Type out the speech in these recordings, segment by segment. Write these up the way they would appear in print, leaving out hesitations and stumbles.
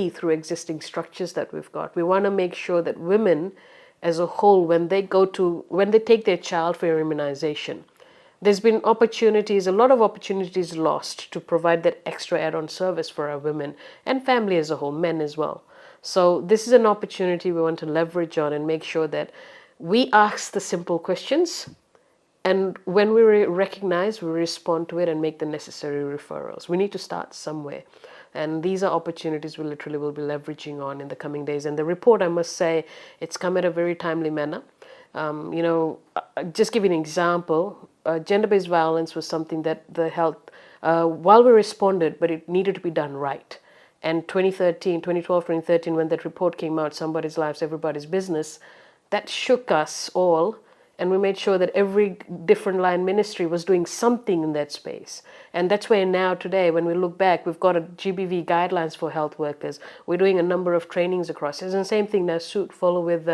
through existing structures that we've got. We want to make sure that women as a whole, when they take their child for immunization, there's been opportunities, a lot of opportunities lost to provide that extra add-on service for our women and family as a whole, men as well. So this is an opportunity we want to leverage on and make sure that we ask the simple questions, and when we recognize, we respond to it and make the necessary referrals. We need to start somewhere. And these are opportunities we literally will be leveraging on in the coming days. And the report, I must say, it's come at a very timely manner. Just give you an example, gender-based violence was something that the health, while we responded, but it needed to be done right. And 2012, 2013, when that report came out, Somebody's Lives, Everybody's Business, that shook us all. And we made sure that every different line ministry was doing something in that space. And that's where now today, when we look back, we've got a GBV guidelines for health workers. We're doing a number of trainings across. And the same thing now follow with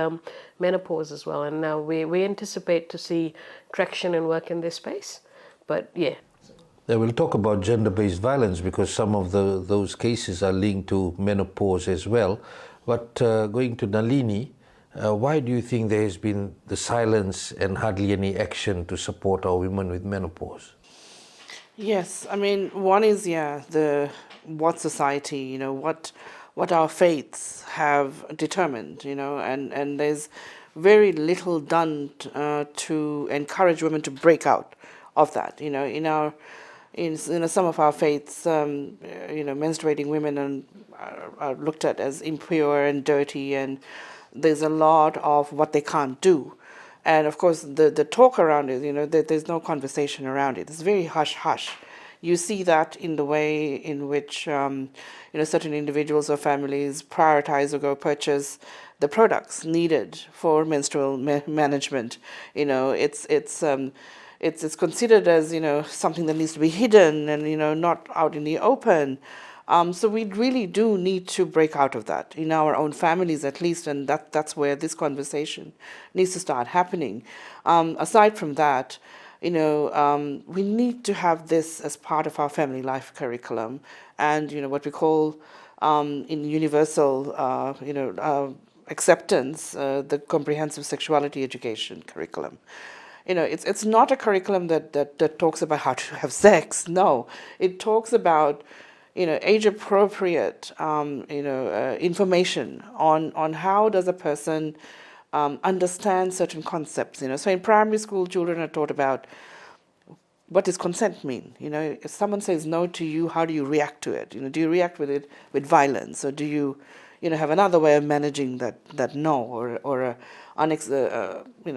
menopause as well. And now we anticipate to see traction and work in this space. But yeah. We'll talk about gender-based violence because some of those cases are linked to menopause as well. But going to Nalini, why do you think there has been the silence and hardly any action to support our women with menopause? Yes, I mean, one is, what society, what our faiths have determined, and there's very little done to encourage women to break out of that, in some of our faiths, menstruating women are looked at as impure and dirty, and there's a lot of what they can't do. And of course, the talk around it, there's no conversation around it. It's very hush-hush. You see that in the way in which, certain individuals or families prioritize or go purchase the products needed for menstrual management. It's considered as, something that needs to be hidden and, not out in the open. So we really do need to break out of that in our own families at least, and that's where this conversation needs to start happening. Aside from that, we need to have this as part of our family life curriculum and, what we call in universal, acceptance, the comprehensive sexuality education curriculum. It's not a curriculum that talks about how to have sex. No, it talks about age-appropriate, information on how does a person understand certain concepts. So in primary school, children are taught about what does consent mean. If someone says no to you, how do you react to it? Do you react with it with violence, or do you, have another way of managing that no, or